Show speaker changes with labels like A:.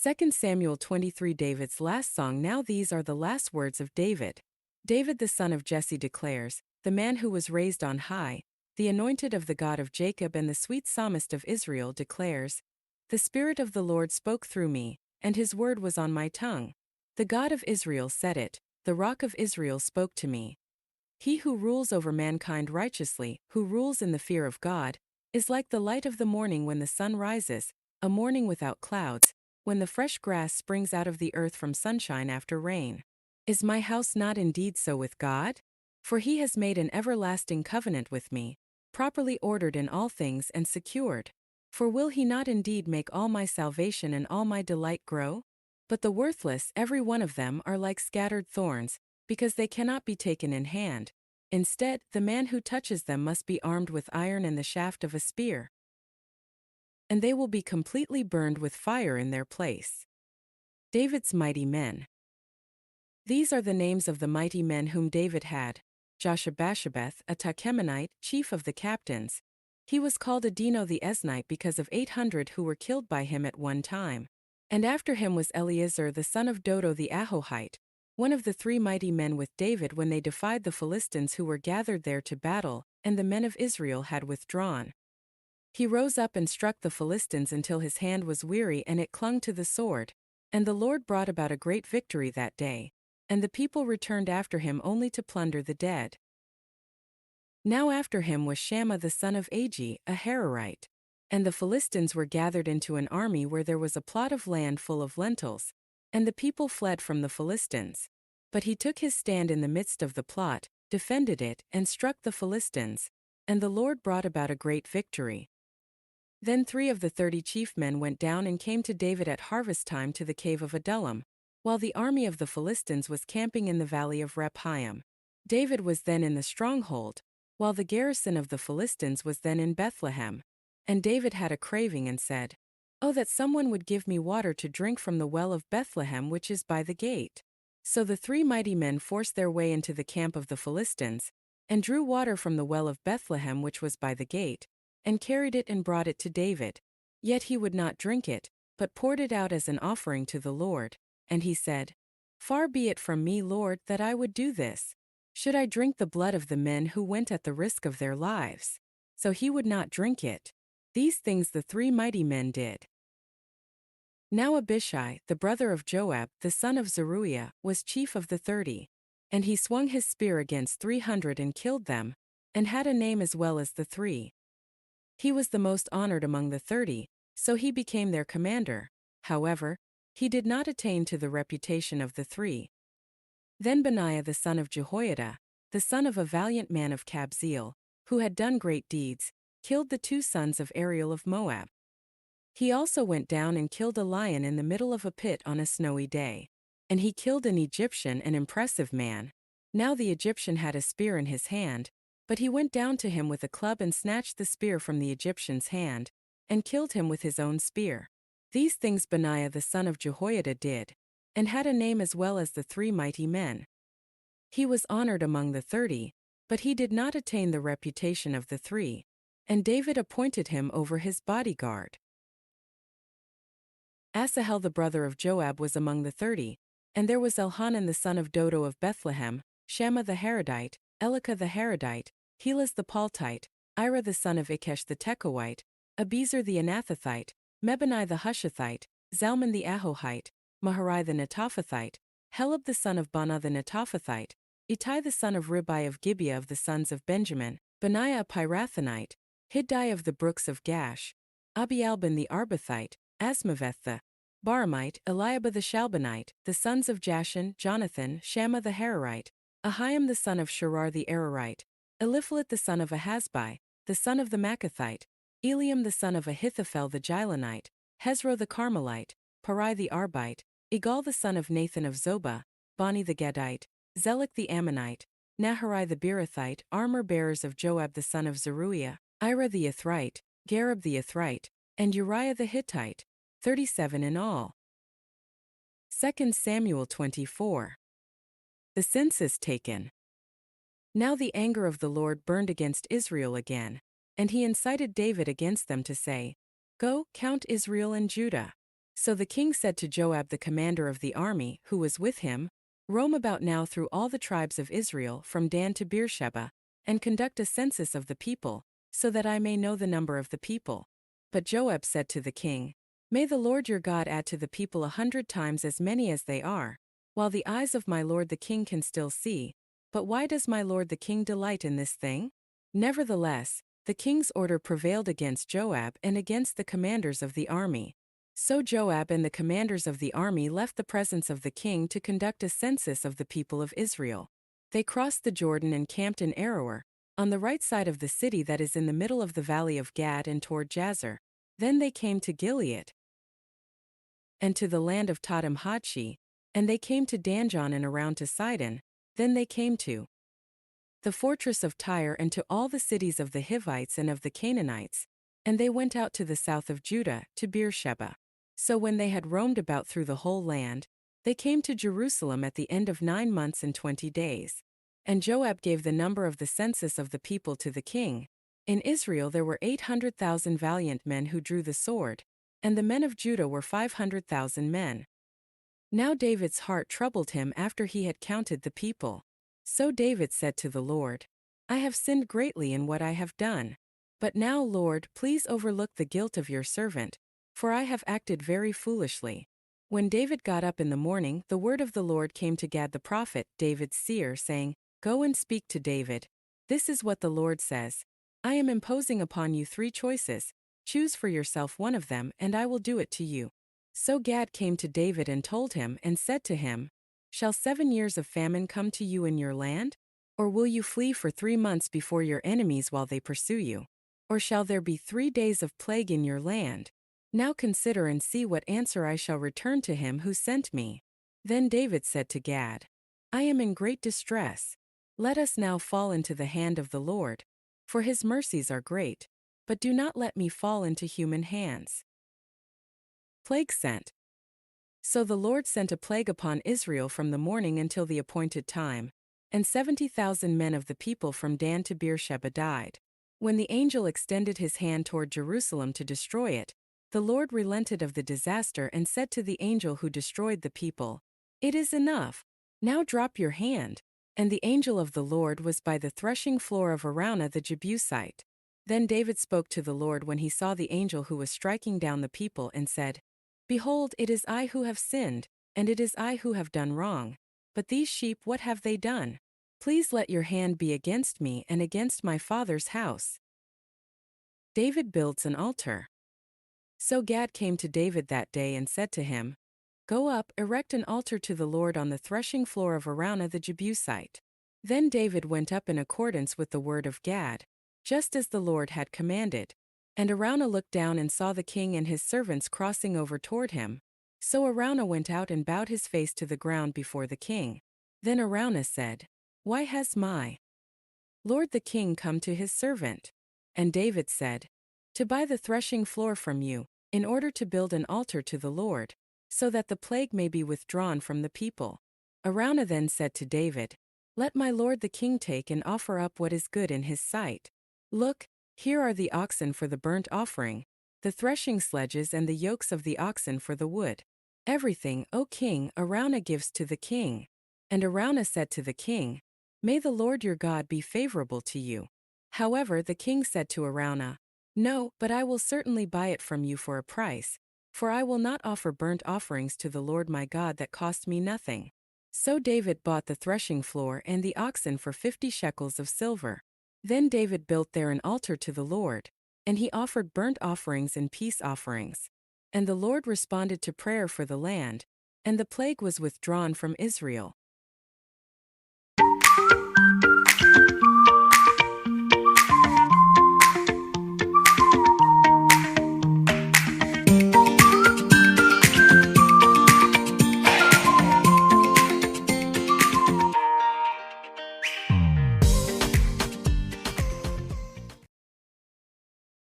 A: 2 Samuel 23, David's last song. Now these are the last words of David. David the son of Jesse declares, the man who was raised on high, the anointed of the God of Jacob and the sweet psalmist of Israel declares, the Spirit of the Lord spoke through me, and his word was on my tongue. The God of Israel said it, the Rock of Israel spoke to me. He who rules over mankind righteously, who rules in the fear of God, is like the light of the morning when the sun rises, a morning without clouds, when the fresh grass springs out of the earth from sunshine after rain. Is my house not indeed so with God? For he has made an everlasting covenant with me, properly ordered in all things and secured. For will he not indeed make all my salvation and all my delight grow? But the worthless, every one of them, are like scattered thorns, because they cannot be taken in hand. Instead, the man who touches them must be armed with iron and the shaft of a spear, and they will be completely burned with fire in their place. David's mighty men. These are the names of the mighty men whom David had: Joshab-Basshebeth, a Tachemonite, chief of the captains. He was called Adino the Eznite because of 800 who were killed by him at one time. And after him was Eleazar the son of Dodo the Ahohite, one of the three mighty men with David when they defied the Philistines who were gathered there to battle, and the men of Israel had withdrawn. He rose up and struck the Philistines until his hand was weary and it clung to the sword. And the Lord brought about a great victory that day. And the people returned after him only to plunder the dead. Now after him was Shammah the son of Agi, a Hararite. And the Philistines were gathered into an army where there was a plot of land full of lentils. And the people fled from the Philistines. But he took his stand in the midst of the plot, defended it, and struck the Philistines. And the Lord brought about a great victory. Then 3 of the 30 chief men went down and came to David at harvest time to the cave of Adullam, while the army of the Philistines was camping in the valley of Rephaim. David was then in the stronghold, while the garrison of the Philistines was then in Bethlehem. And David had a craving and said, "Oh, that someone would give me water to drink from the well of Bethlehem which is by the gate." So the 3 mighty men forced their way into the camp of the Philistines, and drew water from the well of Bethlehem which was by the gate, and carried it and brought it to David. Yet he would not drink it, but poured it out as an offering to the Lord. And he said, "Far be it from me, Lord, that I would do this. Should I drink the blood of the men who went at the risk of their lives?" So he would not drink it. These things the 3 mighty men did. Now Abishai, the brother of Joab, the son of Zeruiah, was chief of the 30. And he swung his spear against 300 and killed them, and had a name as well as the 3. He was the most honored among the 30, so he became their commander. However, he did not attain to the reputation of the 3. Then Benaiah the son of Jehoiada, the son of a valiant man of Kabzeel, who had done great deeds, killed the 2 sons of Ariel of Moab. He also went down and killed a lion in the middle of a pit on a snowy day. And he killed an Egyptian, an impressive man. Now the Egyptian had a spear in his hand, but he went down to him with a club and snatched the spear from the Egyptian's hand, and killed him with his own spear. These things Benaiah the son of Jehoiada did, and had a name as well as the 3 mighty men. He was honored among the 30, but he did not attain the reputation of the 3, and David appointed him over his bodyguard. Asahel the brother of Joab was among the 30, and there was Elhanan the son of Dodo of Bethlehem, Shammah the Haradite, Elika the Haradite, Helaz the Paltite, Ira the son of Ikesh the Tekoite, Abiezer the Anathothite, Mebani the Hushathite, Zalman the Ahohite, Maharai the Netophathite, Helab the son of Bana the Netophathite, Ittai the son of Ribai of Gibeah of the sons of Benjamin, Benaiah a Pirathonite, Hiddai of the brooks of Gash, Abialban the Arbathite, Asmaveth the Baramite, Eliabah the Shalbanite, the sons of Jashan, Jonathan, Shammah the Hararite, Ahiam the son of Sharar the Ararite, Eliphalet the son of Ahasbai, the son of the Machathite, Eliam the son of Ahithophel the Gilonite, Hezro the Carmelite, Parai the Arbite, Igal the son of Nathan of Zobah, Bani the Gadite, Zelek the Ammonite, Naharai the Beerothite, armor-bearers of Joab the son of Zeruiah, Ira the Ithrite, Gareb the Ithrite, and Uriah the Hittite, 37 in all. 2 Samuel 24. The census taken. Now the anger of the Lord burned against Israel again, and he incited David against them to say, "Go, count Israel and Judah." So the king said to Joab the commander of the army, who was with him, "Roam about now through all the tribes of Israel from Dan to Beersheba, and conduct a census of the people, so that I may know the number of the people." But Joab said to the king, "May the Lord your God add to the people 100 times as many as they are, while the eyes of my lord the king can still see. But why does my lord the king delight in this thing?" Nevertheless, the king's order prevailed against Joab and against the commanders of the army. So Joab and the commanders of the army left the presence of the king to conduct a census of the people of Israel. They crossed the Jordan and camped in Aroer, on the right side of the city that is in the middle of the valley of Gad and toward Jazer. Then they came to Gilead, and to the land of Tadim-Hodshi, and they came to Danjon and around to Sidon. Then they came to the fortress of Tyre and to all the cities of the Hivites and of the Canaanites, and they went out to the south of Judah, to Beersheba. So when they had roamed about through the whole land, they came to Jerusalem at the end of 9 months and 20 days. And Joab gave the number of the census of the people to the king. In Israel there were 800,000 valiant men who drew the sword, and the men of Judah were 500,000 men. Now David's heart troubled him after he had counted the people. So David said to the Lord, "I have sinned greatly in what I have done. But now, Lord, please overlook the guilt of your servant, for I have acted very foolishly." When David got up in the morning, the word of the Lord came to Gad the prophet, David's seer, saying, "Go and speak to David. This is what the Lord says. I am imposing upon you 3 choices. Choose for yourself one of them, and I will do it to you." So Gad came to David and told him, and said to him, "Shall 7 years of famine come to you in your land? Or will you flee for 3 months before your enemies while they pursue you? Or shall there be 3 days of plague in your land? Now consider and see what answer I shall return to him who sent me." Then David said to Gad, "I am in great distress. Let us now fall into the hand of the Lord, for his mercies are great, but do not let me fall into human hands." Plague sent. So the Lord sent a plague upon Israel from the morning until the appointed time, and 70,000 men of the people from Dan to Beersheba died. When the angel extended his hand toward Jerusalem to destroy it, the Lord relented of the disaster and said to the angel who destroyed the people, "It is enough. Now drop your hand." And the angel of the Lord was by the threshing floor of Araunah the Jebusite. Then David spoke to the Lord when he saw the angel who was striking down the people and said, "Behold, it is I who have sinned, and it is I who have done wrong. But these sheep, what have they done? Please let your hand be against me and against my father's house." David builds an altar. So Gad came to David that day and said to him, "Go up, erect an altar to the Lord on the threshing floor of Araunah the Jebusite." Then David went up in accordance with the word of Gad, just as the Lord had commanded. And Araunah looked down and saw the king and his servants crossing over toward him. So Araunah went out and bowed his face to the ground before the king. Then Araunah said, "Why has my lord the king come to his servant?" And David said, "To buy the threshing floor from you, in order to build an altar to the Lord, so that the plague may be withdrawn from the people." Araunah then said to David, "Let my lord the king take and offer up what is good in his sight. Look, here are the oxen for the burnt offering, the threshing sledges and the yokes of the oxen for the wood. Everything, O king, Araunah gives to the king." And Araunah said to the king, "May the Lord your God be favorable to you." However, the king said to Araunah, "No, but I will certainly buy it from you for a price, for I will not offer burnt offerings to the Lord my God that cost me nothing." So David bought the threshing floor and the oxen for 50 shekels of silver. Then David built there an altar to the Lord, and he offered burnt offerings and peace offerings. And the Lord responded to prayer for the land, and the plague was withdrawn from Israel.